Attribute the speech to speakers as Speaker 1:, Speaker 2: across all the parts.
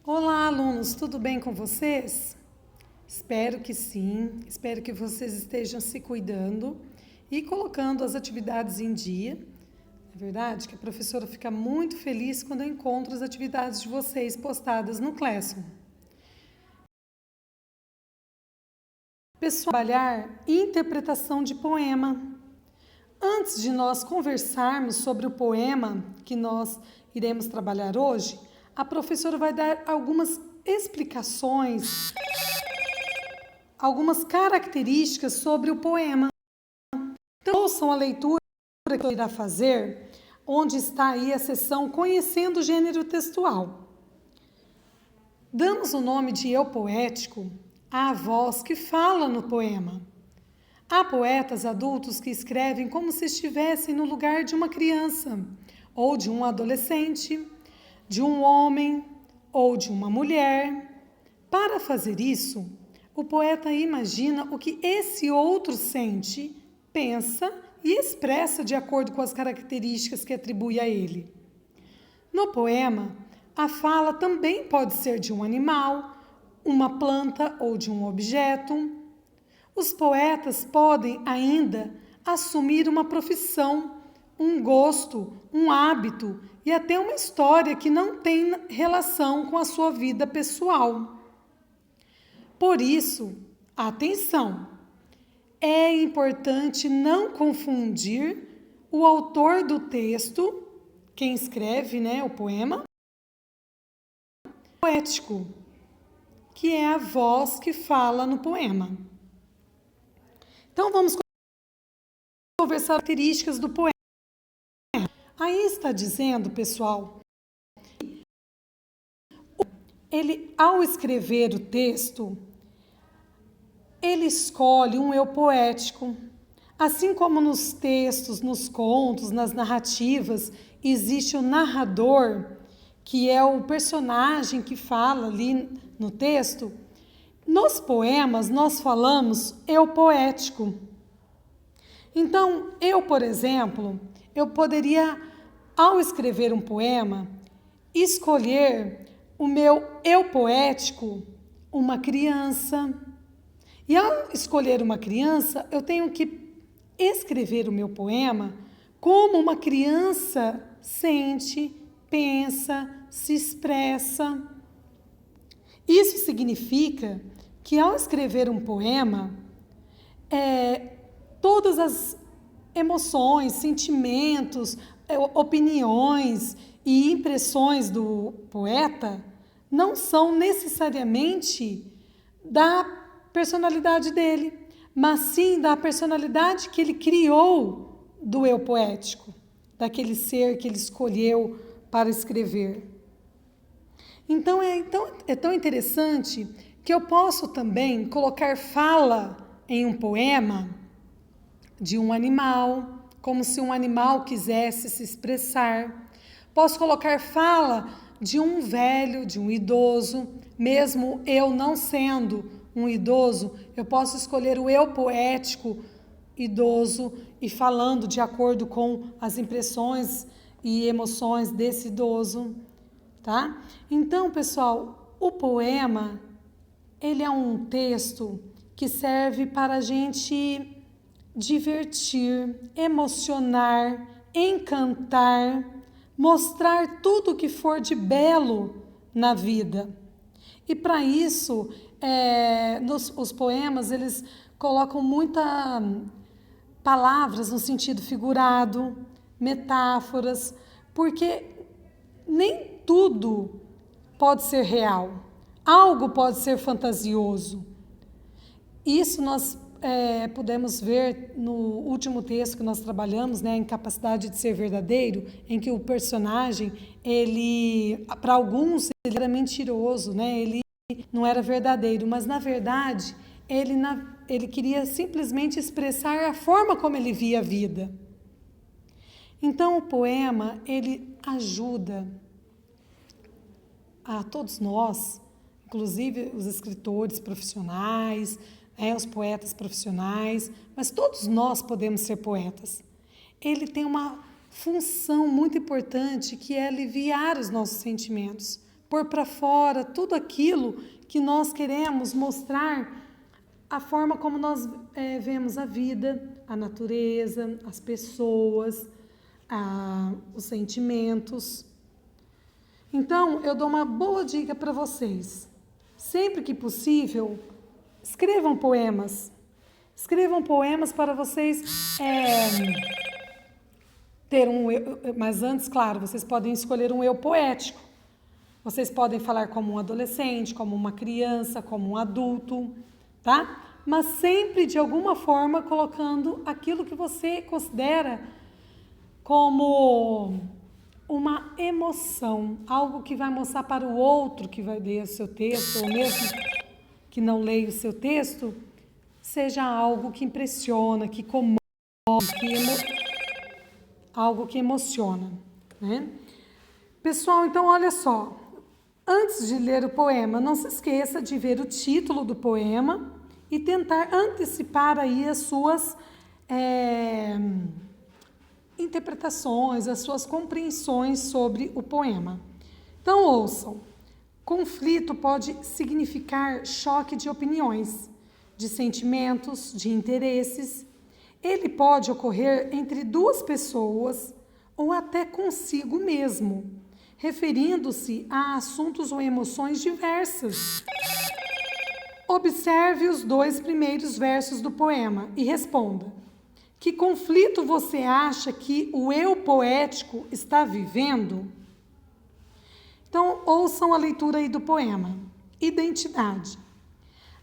Speaker 1: Olá, alunos, tudo bem com vocês? Espero que sim, espero que vocês estejam se cuidando e colocando as atividades em dia. É verdade que a professora fica muito feliz quando eu encontro as atividades de vocês postadas no Classroom. Pessoal, trabalhar interpretação de poema. Antes de nós conversarmos sobre o poema que nós iremos trabalhar hoje, a professora vai dar algumas explicações, algumas características sobre o poema. Então, ouçam a leitura que eu irá fazer, onde está aí a seção Conhecendo o Gênero Textual. Damos o nome de eu poético à voz que fala no poema. Há poetas adultos que escrevem como se estivessem no lugar de uma criança, ou de um adolescente, de um homem ou de uma mulher. Para fazer isso, o poeta imagina o que esse outro sente, pensa e expressa de acordo com as características que atribui a ele. No poema, a fala também pode ser de um animal, uma planta ou de um objeto. Os poetas podem ainda assumir uma profissão, um gosto, um hábito e até uma história que não tem relação com a sua vida pessoal. Por isso, atenção! É importante não confundir o autor do texto, quem escreve, o poema, poético, que é a voz que fala no poema. Então, vamos conversar as características do poema. Aí está dizendo, pessoal, ele, ao escrever o texto, ele escolhe um eu poético. Assim como nos textos, nos contos, nas narrativas, existe o narrador, que é o personagem que fala ali no texto. Nos poemas, nós falamos eu poético. Então, eu, por exemplo, eu poderia, ao escrever um poema, escolher o meu eu poético, uma criança. E ao escolher uma criança, eu tenho que escrever o meu poema como uma criança sente, pensa, se expressa. Isso significa que ao escrever um poema, todas as emoções, sentimentos, opiniões e impressões do poeta não são necessariamente da personalidade dele, mas sim da personalidade que ele criou do eu poético, daquele ser que ele escolheu para escrever. Então é tão interessante que eu posso também colocar fala em um poema de um animal, como se um animal quisesse se expressar. Posso colocar fala de um velho, de um idoso, mesmo eu não sendo um idoso, eu posso escolher o eu poético idoso e falando de acordo com as impressões e emoções desse idoso, tá? Então, pessoal, o poema, ele é um texto que serve para a gente divertir, emocionar, encantar, mostrar tudo o que for de belo na vida. E para isso, os poemas, eles colocam muitas palavras no sentido figurado, metáforas, porque nem tudo pode ser real. Algo pode ser fantasioso. Isso nós pudemos ver no último texto que nós trabalhamos, a incapacidade de ser verdadeiro, em que o personagem, para alguns, ele era mentiroso, ele não era verdadeiro, mas na verdade ele queria simplesmente expressar a forma como ele via a vida. Então o poema, ele ajuda a todos nós, inclusive os escritores profissionais, os poetas profissionais, mas todos nós podemos ser poetas. Ele tem uma função muito importante que é aliviar os nossos sentimentos, pôr para fora tudo aquilo que nós queremos mostrar, a forma como nós vemos a vida, a natureza, as pessoas, os sentimentos. Então, eu dou uma boa dica para vocês. Sempre que possível, escrevam poemas. Escrevam poemas para vocês ter um eu, mas antes, claro, vocês podem escolher um eu poético. Vocês podem falar como um adolescente, como uma criança, como um adulto, tá? Mas sempre de alguma forma colocando aquilo que você considera como uma emoção, algo que vai mostrar para o outro que vai ler o seu texto, ou mesmo que não leia o seu texto, seja algo que impressiona, que comove, algo que emociona, né? Pessoal, então olha só, antes de ler o poema, não se esqueça de ver o título do poema e tentar antecipar aí as suas interpretações, as suas compreensões sobre o poema. Então ouçam, conflito pode significar choque de opiniões, de sentimentos, de interesses. Ele pode ocorrer entre duas pessoas ou até consigo mesmo, referindo-se a assuntos ou emoções diversas. Observe os 2 primeiros versos do poema e responda: que conflito você acha que o eu poético está vivendo? Então, ouçam a leitura aí do poema. Identidade.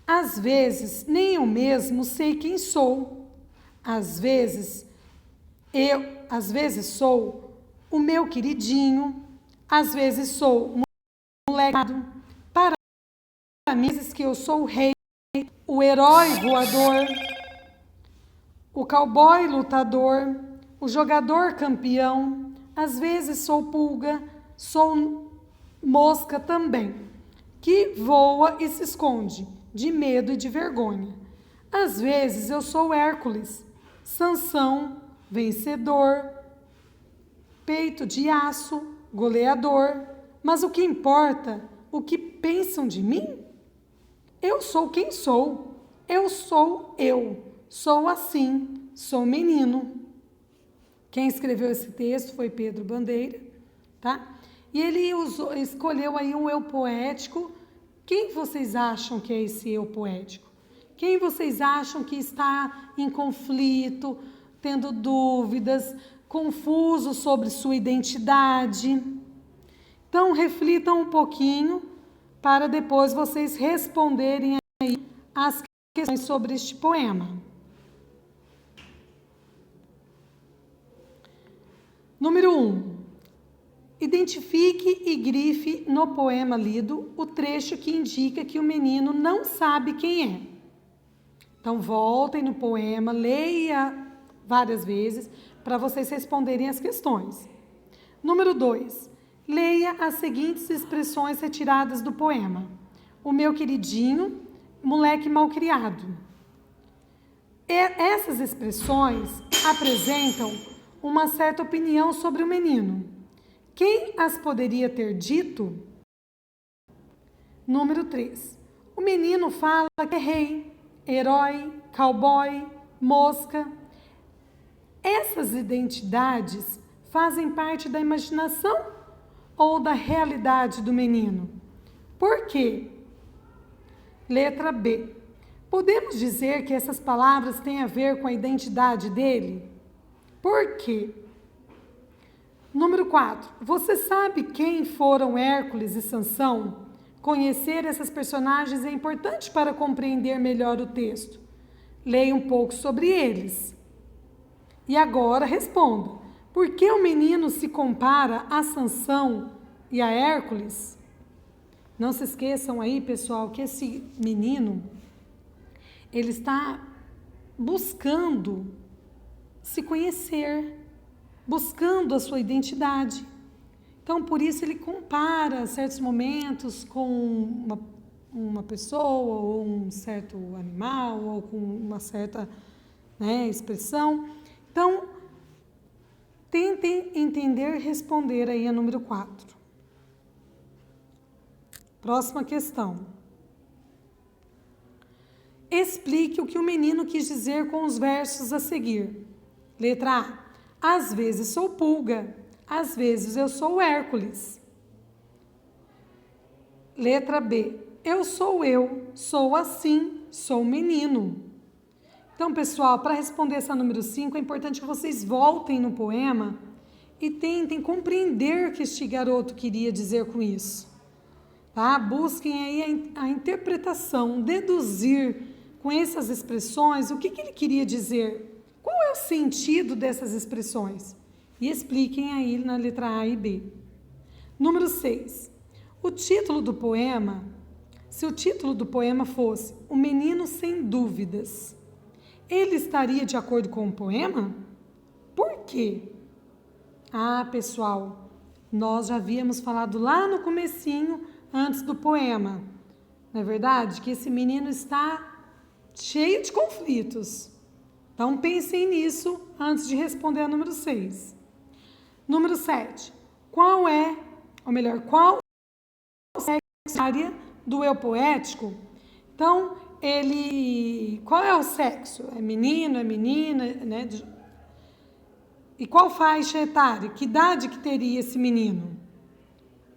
Speaker 1: Às vezes, nem eu mesmo sei quem sou. Às vezes sou o meu queridinho. Às vezes sou um moleque. Para mim, que eu sou o rei, o herói voador, o cowboy lutador, o jogador campeão. Às vezes sou pulga, sou mosca também, que voa e se esconde, de medo e de vergonha. Às vezes eu sou Hércules, Sansão, vencedor, peito de aço, goleador. Mas o que importa, o que pensam de mim? Eu sou quem sou, eu sou eu, sou assim, sou menino. Quem escreveu esse texto foi Pedro Bandeira, tá? E ele escolheu aí um eu poético. Quem vocês acham que é esse eu poético? Quem vocês acham que está em conflito, tendo dúvidas, confuso sobre sua identidade? Então, reflitam um pouquinho para depois vocês responderem aí as questões sobre este poema. Número 1. Identifique e grife no poema lido o trecho que indica que o menino não sabe quem é. Então, voltem no poema, leia várias vezes para vocês responderem as questões. Número 2. Leia as seguintes expressões retiradas do poema. O meu queridinho, moleque malcriado. Essas expressões apresentam uma certa opinião sobre o menino. Quem as poderia ter dito? Número 3. O menino fala que é rei, herói, cowboy, mosca. Essas identidades fazem parte da imaginação ou da realidade do menino? Por quê? Letra B. Podemos dizer que essas palavras têm a ver com a identidade dele? Por quê? Número 4. Você sabe quem foram Hércules e Sansão? Conhecer essas personagens é importante para compreender melhor o texto. Leia um pouco sobre eles. E agora responda. Por que o menino se compara a Sansão e a Hércules? Não se esqueçam aí, pessoal, que esse menino, ele está buscando se conhecer, buscando a sua identidade. Então, por isso ele compara certos momentos com uma pessoa, ou um certo animal, ou com uma certa expressão. Então, tentem entender e responder aí a número 4. Próxima questão. Explique o que o menino quis dizer com os versos a seguir. Letra A. Às vezes sou pulga, às vezes eu sou Hércules. Letra B. Eu, sou assim, sou menino. Então, pessoal, para responder essa número 5, é importante que vocês voltem no poema e tentem compreender o que este garoto queria dizer com isso. Tá? Busquem aí a interpretação, deduzir com essas expressões o que ele queria dizer. Qual é o sentido dessas expressões? E expliquem aí na letra A e B. Número 6. O título do poema, se o título do poema fosse O Menino Sem Dúvidas, ele estaria de acordo com o poema? Por quê? Ah, pessoal, nós já havíamos falado lá no comecinho, antes do poema, não é verdade? Que esse menino está cheio de conflitos. Então, pensem nisso antes de responder a número 6. Número 7. Qual é a área do eu poético? Então, qual é o sexo? É menino, é menina, né? E qual faixa etária? Que idade que teria esse menino?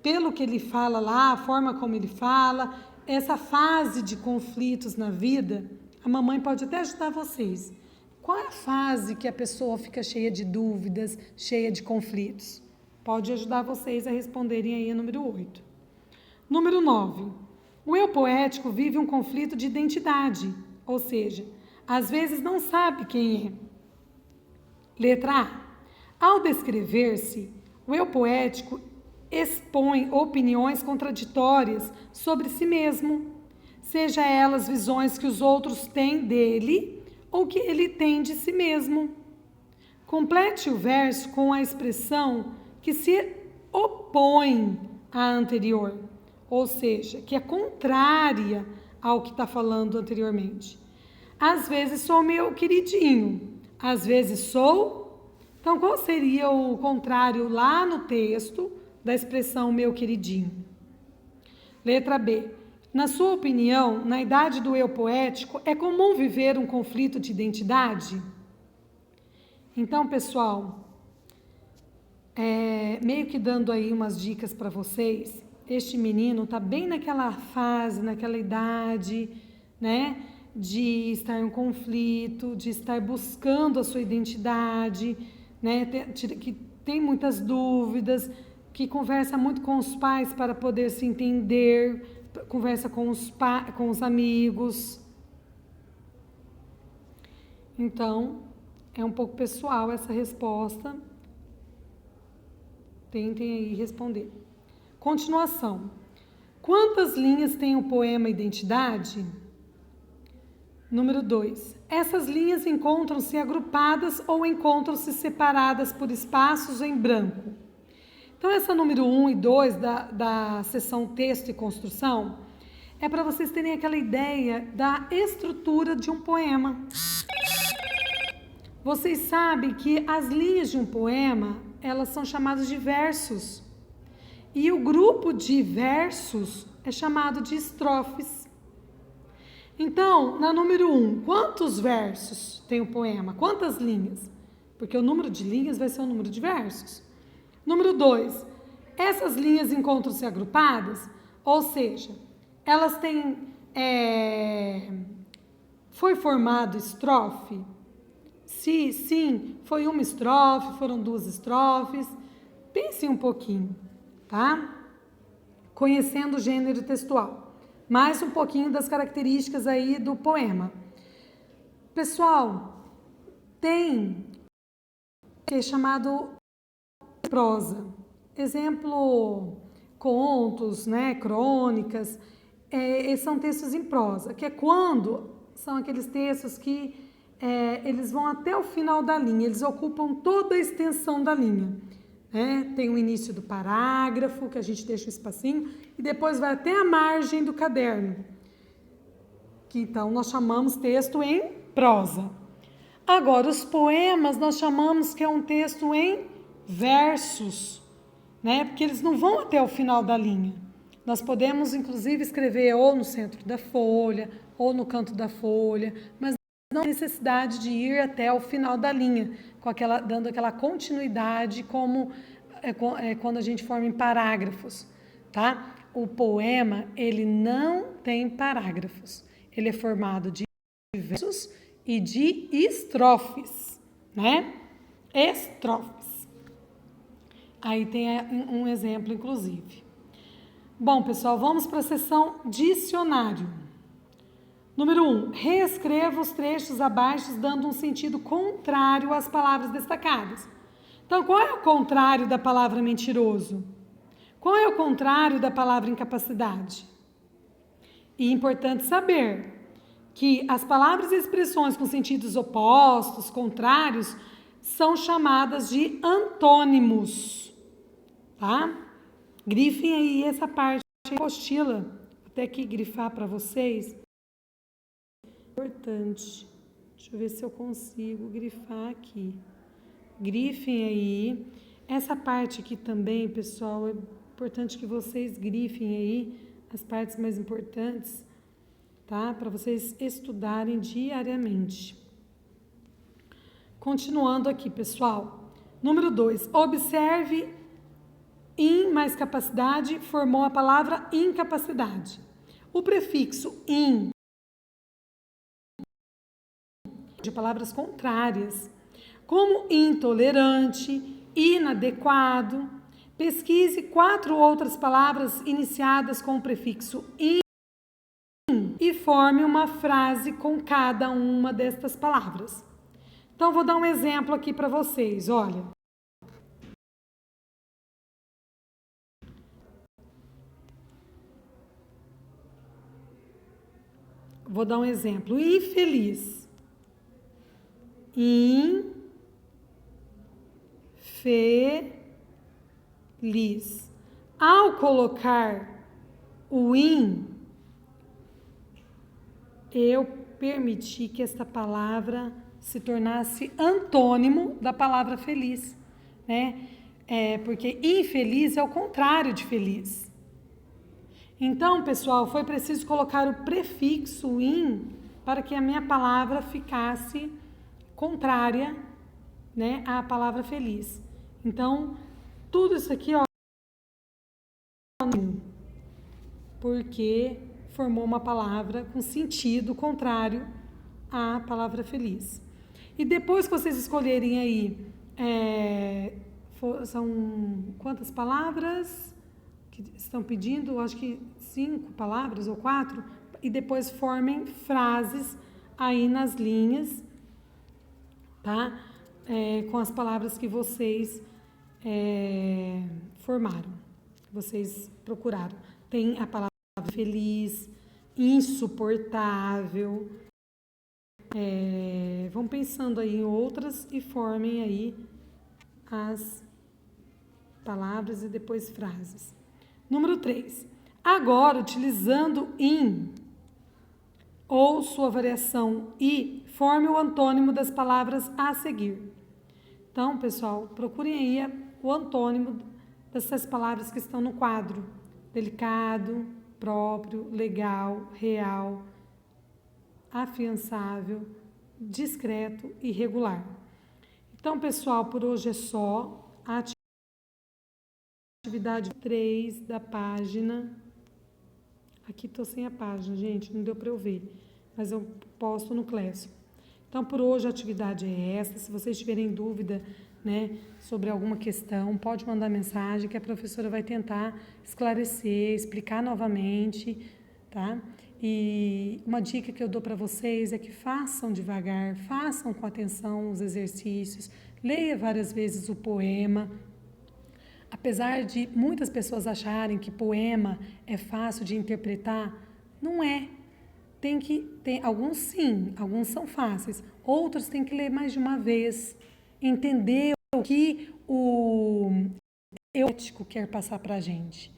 Speaker 1: Pelo que ele fala lá, a forma como ele fala, essa fase de conflitos na vida, a mamãe pode até ajudar vocês. Qual é a fase que a pessoa fica cheia de dúvidas, cheia de conflitos? Pode ajudar vocês a responderem aí a número 8. Número 9. O eu poético vive um conflito de identidade, ou seja, às vezes não sabe quem é. Letra A. Ao descrever-se, o eu poético expõe opiniões contraditórias sobre si mesmo, seja elas visões que os outros têm dele ou que ele tem de si mesmo. Complete o verso com a expressão que se opõe à anterior, ou seja, que é contrária ao que está falando anteriormente. Às vezes sou meu queridinho, às vezes sou... Então, qual seria o contrário lá no texto da expressão meu queridinho? Letra B. Na sua opinião, na idade do eu poético, é comum viver um conflito de identidade? Então, pessoal, meio que dando aí umas dicas para vocês, este menino está bem naquela fase, naquela idade, né, de estar em conflito, de estar buscando a sua identidade, né, que tem muitas dúvidas, que conversa muito com os pais para poder se entender, conversa com os amigos. Então, é um pouco pessoal essa resposta. Tentem aí responder. Continuação. Quantas linhas tem o poema Identidade? Número 2. Essas linhas encontram-se agrupadas ou encontram-se separadas por espaços em branco. Então, essa número 1 e 2 da seção texto e construção é para vocês terem aquela ideia da estrutura de um poema. Vocês sabem que as linhas de um poema, elas são chamadas de versos. E o grupo de versos é chamado de estrofes. Então, na número 1, quantos versos tem o poema? Quantas linhas? Porque o número de linhas vai ser o número de versos. Número 2, essas linhas encontram-se agrupadas, ou seja, elas têm... foi formado estrofe? Se sim, foi uma estrofe, foram 2 estrofes. Pense um pouquinho, tá? Conhecendo o gênero textual. Mais um pouquinho das características aí do poema. Pessoal, tem que é chamado prosa. Exemplo, contos, né, crônicas, são textos em prosa, que é quando são aqueles textos que eles vão até o final da linha, eles ocupam toda a extensão da linha. Tem o início do parágrafo, que a gente deixa um espacinho, e depois vai até a margem do caderno, que então nós chamamos texto em prosa. Agora, os poemas nós chamamos que é um texto em versos, né? Porque eles não vão até o final da linha. Nós podemos, inclusive, escrever ou no centro da folha, ou no canto da folha, mas não tem necessidade de ir até o final da linha, dando aquela continuidade como quando a gente forma em parágrafos, tá? O poema, ele não tem parágrafos. Ele é formado de versos e de estrofes, né? Estrofes. Aí tem um exemplo, inclusive. Bom, pessoal, vamos para a seção dicionário. Número 1. Reescreva os trechos abaixo, dando um sentido contrário às palavras destacadas. Então, qual é o contrário da palavra mentiroso? Qual é o contrário da palavra incapacidade? E é importante saber que as palavras e expressões com sentidos opostos, contrários, são chamadas de antônimos, tá? Grifem aí essa parte da apostila. Vou até aqui grifar para vocês. Importante. Deixa eu ver se eu consigo grifar aqui. Grifem aí. Essa parte aqui também, pessoal, é importante que vocês grifem aí as partes mais importantes, tá? Para vocês estudarem diariamente. Continuando aqui, pessoal. Número 2. Observe in mais capacidade formou a palavra incapacidade. O prefixo in de palavras contrárias, como intolerante, inadequado. Pesquise 4 outras palavras iniciadas com o prefixo in e forme uma frase com cada uma destas palavras. Então, vou dar um exemplo aqui para vocês, olha. Vou dar um exemplo. Infeliz. Infeliz. Ao colocar o in, eu permiti que esta palavra se tornasse antônimo da palavra feliz, né? Porque infeliz é o contrário de feliz. Então, pessoal, foi preciso colocar o prefixo in para que a minha palavra ficasse contrária, né, à palavra feliz. Então, tudo isso aqui, ó, porque formou uma palavra com sentido contrário à palavra feliz. E depois que vocês escolherem aí, são quantas palavras que estão pedindo? Acho que 5 palavras ou 4. E depois formem frases aí nas linhas, tá? Com as palavras que vocês formaram, que vocês procuraram. Tem a palavra feliz, insuportável. Vão pensando aí em outras e formem aí as palavras e depois frases. Número 3. Agora, utilizando in ou sua variação e, forme o antônimo das palavras a seguir. Então, pessoal, procurem aí o antônimo dessas palavras que estão no quadro. Delicado, próprio, legal, real, afiançável, discreto e regular. Então, pessoal, por hoje é só. A atividade 3 da página. Aqui estou sem a página, gente, não deu para eu ver, mas eu posto no Classroom. Então, por hoje a atividade é essa. Se vocês tiverem dúvida, né, sobre alguma questão, pode mandar mensagem que a professora vai tentar esclarecer, explicar novamente, tá? E uma dica que eu dou para vocês é que façam devagar, façam com atenção os exercícios, leia várias vezes o poema. Apesar de muitas pessoas acharem que poema é fácil de interpretar, não é. Tem alguns sim, alguns são fáceis, outros tem que ler mais de uma vez, entender o que o ético quer passar para a gente.